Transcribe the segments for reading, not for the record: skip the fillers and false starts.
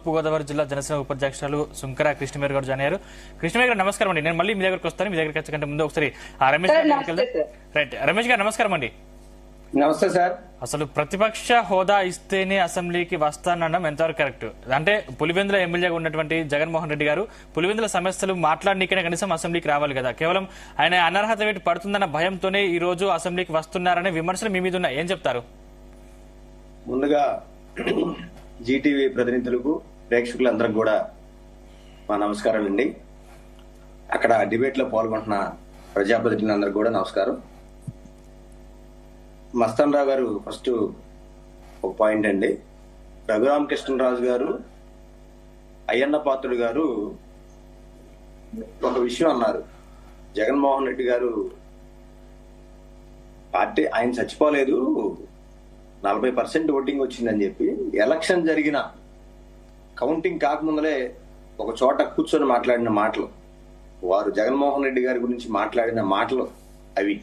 తూర్పుగోదావరి జిల్లా జనసేన ఉపాధ్యక్షులు సుంకర కృష్ణమేర్ గారు జాయిన్ అయ్యారు. కృష్ణమేర్ గారు నమస్కారం అండి. నేను మళ్ళీ మీ దగ్గరకు వస్తాను. మీ దగ్గరికి వచ్చే ముందు ఒకసారి రమేష్ గారు రైట్. రమేష్ గారు నమస్కారం అండి. నమస్తే సార్. అసలు ప్రతిపక్ష హోదా ఇస్తేనే అసెంబ్లీకి వస్తానడం ఎంతవరకు కరెక్ట్? అంటే పులివెందుల ఎమ్మెల్యేగా ఉన్నటువంటి జగన్మోహన్ రెడ్డి గారు పులివెందుల సమస్యలు మాట్లాడనీకనే కనీసం అసెంబ్లీకి రావాలి కదా. కేవలం ఆయన అనర్హత వేటు పడుతుందన్న భయంతోనే ఈ రోజు అసెంబ్లీకి వస్తున్నారనే విమర్శలు మీ మీద ఉన్నాయి. ఏం చెప్తారు? ముందుగా జీటీవీ ప్రతినిధులకు ప్రేక్షకులందరికి కూడా మా నమస్కారం అండి. అక్కడ డిబేట్ లో పాల్గొంటున్న ప్రజాప్రతినిధులందరికీ కూడా నమస్కారం. మస్తాన్ రావు గారు ఫస్ట్ ఒక పాయింట్ అండి. రఘురామకృష్ణరాజు గారు, అయ్యన్న పాత్రుడు గారు ఒక విషయం అన్నారు. జగన్మోహన్ రెడ్డి గారు పార్టీ ఆయన చచ్చిపోలేదు, 40% ఓటింగ్ వచ్చిందని చెప్పి ఎలక్షన్ జరిగిన కౌంటింగ్ కాకముందలే ఒక చోట కూర్చొని మాట్లాడిన మాటలు, వారు జగన్మోహన్ రెడ్డి గారి గురించి మాట్లాడిన మాటలు అవి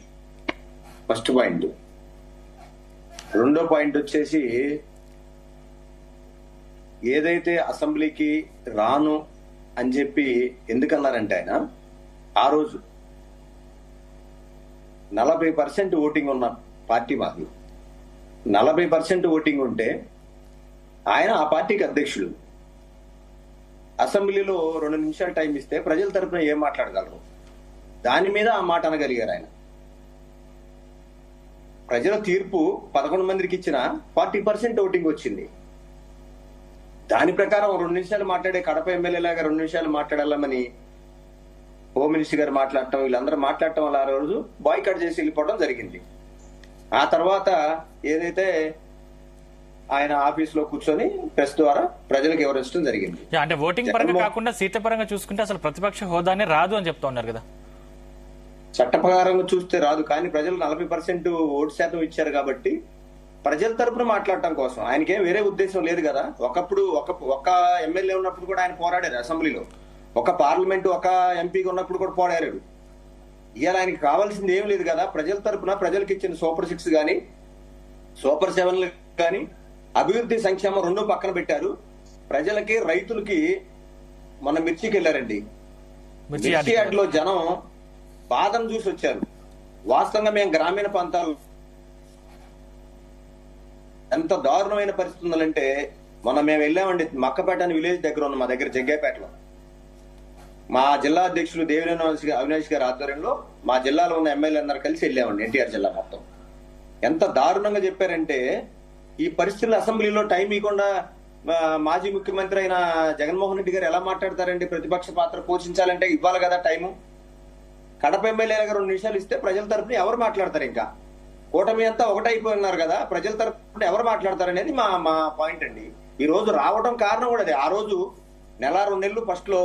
ఫస్ట్ పాయింట్. రెండో పాయింట్ వచ్చేసి, ఏదైతే అసెంబ్లీకి రాను అని చెప్పి ఎందుకన్నారంటే ఆయన ఆ రోజు 40% ఓటింగ్ ఉన్న పార్టీ మాది. 40% ఓటింగ్ ఉంటే ఆయన ఆ పార్టీకి అధ్యక్షుడు. అసెంబ్లీలో 2 నిమిషాలు టైం ఇస్తే ప్రజల తరపున ఏం మాట్లాడగలరు? దాని మీద ఆ మాట అనగలిగారు ఆయన. ప్రజల తీర్పు 11 మందికి ఇచ్చిన 40% ఓటింగ్ వచ్చింది. దాని ప్రకారం 2 నిమిషాలు మాట్లాడే కడప ఎమ్మెల్యే లాగా 2 నిమిషాలు మాట్లాడాలని హోమ్ మినిస్టర్ గారు మాట్లాడటం, వీళ్ళందరూ మాట్లాడటం వల్ల ఆ రోజు బాయ్కాట్ చేసి వెళ్ళిపోవడం జరిగింది. ఆ తర్వాత ఏదైతే ఆయన ఆఫీస్ లో కూర్చొని ప్రెస్ ద్వారా ప్రజలకు వివరించడం జరిగింది. అంటే ఓటింగ్ పరంగా కాకుండా సీట్ల పరంగా చూసుకుంటే అసలు ప్రతిపక్ష హోదానే రాదు అని చెప్తా ఉన్నారు కదా. చట్ట ప్రకారంగా చూస్తే రాదు, కానీ ప్రజలు 40% ఓటు శాతం ఇచ్చారు కాబట్టి ప్రజల తరపున మాట్లాడటం కోసం ఆయనకేం వేరే ఉద్దేశం లేదు కదా. ఒకప్పుడు ఒక ఎమ్మెల్యే ఉన్నప్పుడు కూడా ఆయన పోరాడారు అసెంబ్లీలో, ఒక పార్లమెంటు ఒక ఎంపీగా ఉన్నప్పుడు కూడా పోరాడారు. ఇవాళ ఆయనకి కావాల్సింది ఏం లేదు కదా. ప్రజల తరపున ప్రజలకు ఇచ్చిన సూపర్ 6 కానీ సూపర్ 7 కానీ అభివృద్ధి సంక్షేమం రెండో పక్కన పెట్టారు. ప్రజలకి రైతులకి మన మిర్చికి వెళ్ళారండి. మిర్చి యార్డ్లో జనం బాధను చూసి వచ్చారు. వాస్తవంగా మేము గ్రామీణ ప్రాంతాలు ఎంత దారుణమైన పరిస్థితి ఉందంటే, మేము వెళ్ళామండి మక్కపేట అని విలేజ్ దగ్గర ఉన్న మా దగ్గర జగ్గేపేటలో. మా జిల్లా అధ్యక్షులు దేవినేని అవినాష్ గారి ఆధ్వర్యంలో మా జిల్లాలో ఉన్న ఎమ్మెల్యే అందరూ కలిసి వెళ్ళామండి. ఎన్టీఆర్ జిల్లా మొత్తం ఎంత దారుణంగా చెప్పారంటే, ఈ పరిస్థితుల్లో అసెంబ్లీలో టైం ఇవ్వకుండా మాజీ ముఖ్యమంత్రి అయిన జగన్మోహన్ రెడ్డి గారు ఎలా మాట్లాడతారండి? ప్రతిపక్ష పాత్ర పోషించాలంటే ఇవ్వాలి కదా టైము. కడప ఎమ్మెల్యేలుగా 2 నిమిషాలు ఇస్తే ప్రజల తరపున ఎవరు మాట్లాడతారు? ఇంకా కూటమి అంతా ఒకటైపోయి ఉన్నారు కదా, ప్రజల తరపున ఎవరు మాట్లాడతారు అనేది మా పాయింట్ అండి. ఈ రోజు రావడం కారణం కూడా అదే. ఆ రోజు 1-2 నెలలు ఫస్ట్ లో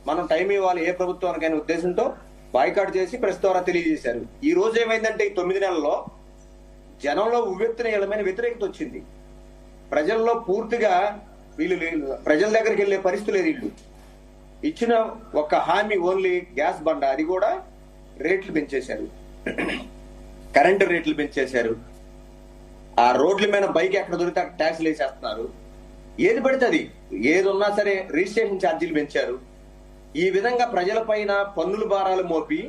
మనం టైం ఇవ్వాలి ఏ ప్రభుత్వానికైనా ఉద్దేశంతో బాయ్కాట్ చేసి ప్రెస్ ద్వారా తెలియజేశారు. ఈ రోజు ఏమైందంటే ఈ 9 నెలల్లో జనంలో ఉవ్వెత్తున వీళ్ళమైన వ్యతిరేకత వచ్చింది. ప్రజల్లో పూర్తిగా వీళ్ళు ప్రజల దగ్గరికి వెళ్లే పరిస్థితి లేదు. వీళ్ళు ఇచ్చిన ఒక హామీ ఓన్లీ గ్యాస్ బండ, అది కూడా రేట్లు పెంచేశారు, కరెంటు రేట్లు పెంచేశారు. ఆ రోడ్ల మీద బైక్ ఎక్కడ దొరికితే అక్కడ ట్యాక్స్లు వేసేస్తున్నారు. ఏది పడితే అది, ఏది ఉన్నా సరే రిజిస్ట్రేషన్ ఛార్జీలు పెంచారు. ఈ విధంగా ప్రజల పైన పన్నుల భారాలు మోపి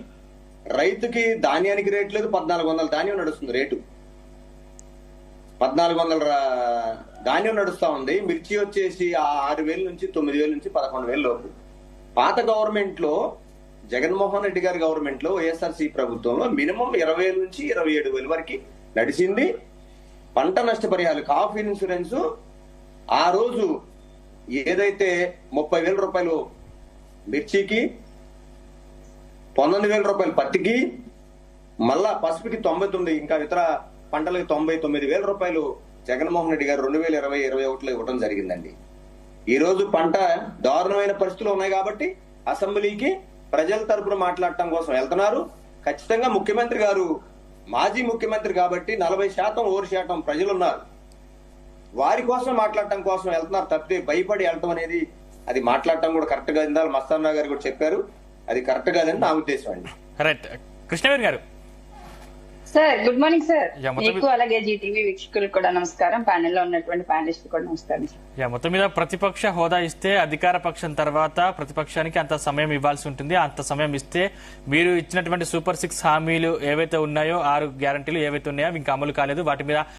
రైతుకి ధాన్యానికి రేట్ లేదు. 1400 ధాన్యం నడుస్తుంది రేటు, 1400 ధాన్యం నడుస్తా ఉంది. మిర్చి వచ్చేసి 6,000 నుంచి 9,000 నుంచి 11,000 లోపు. పాత గవర్నమెంట్ లో జగన్మోహన్ రెడ్డి గారి గవర్నమెంట్ లో వైఎస్ఆర్సీ ప్రభుత్వంలో మినిమం 20,000 నుంచి 27,000 వరకు నడిచింది. పంట నష్టపరిహారాలు, కాఫ్ ఇన్సూరెన్స్ ఆ రోజు ఏదైతే 30,000 రూపాయలు మిర్చికి, 19,000 రూపాయలు పత్తికి, మళ్ళా పసుపుకి 99, ఇంకా ఇతర పంటలకు 99,000 రూపాయలు జగన్మోహన్ రెడ్డి గారు 2020-21లో ఇవ్వడం జరిగిందండి. ఈ రోజు పంట దారుణమైన పరిస్థితులు ఉన్నాయి కాబట్టి అసెంబ్లీకి ప్రజల తరపున మాట్లాడటం కోసం వెళ్తున్నారు. ఖచ్చితంగా ముఖ్యమంత్రి గారు మాజీ ముఖ్యమంత్రి కాబట్టి 40% ఓటు శాతం ప్రజలు ఉన్నారు, వారి కోసం మాట్లాడటం కోసం వెళ్తున్నారు తప్పితే భయపడి వెళ్ళటం అనేది అది మాట్లాడటం కూడా కరెక్ట్ గా ఇందాక మస్తాన్ రావు గారు కూడా చెప్పారు, అది కరెక్ట్ కాదని నా ఉద్దేశం అండి. రైట్. కృష్ణవేణి గారు sir good morning sir. Yeah, మొత్తం మీకు అలాగే జీటీవీ వీక్షకులకు కూడా నమస్కారం, ప్యానెల్ లో ఉన్నటువంటి ప్యానలిస్ట్ కూడా నమస్కారం సార్. మొత్తం మీద ప్రతిపక్ష హోదా ఇస్తే అధికార పక్షం తర్వాత ప్రతిపక్షానికి అంత సమయం ఇవ్వాల్సి ఉంటుంది. అంత సమయం ఇస్తే మీరు ఇచ్చినటువంటి సూపర్ 6 హామీలు ఏవైతే ఉన్నాయో 6 గ్యారంటీలు ఏవైతే ఉన్నాయో ఇంకా అమలు కాలేదు, వాటి మీద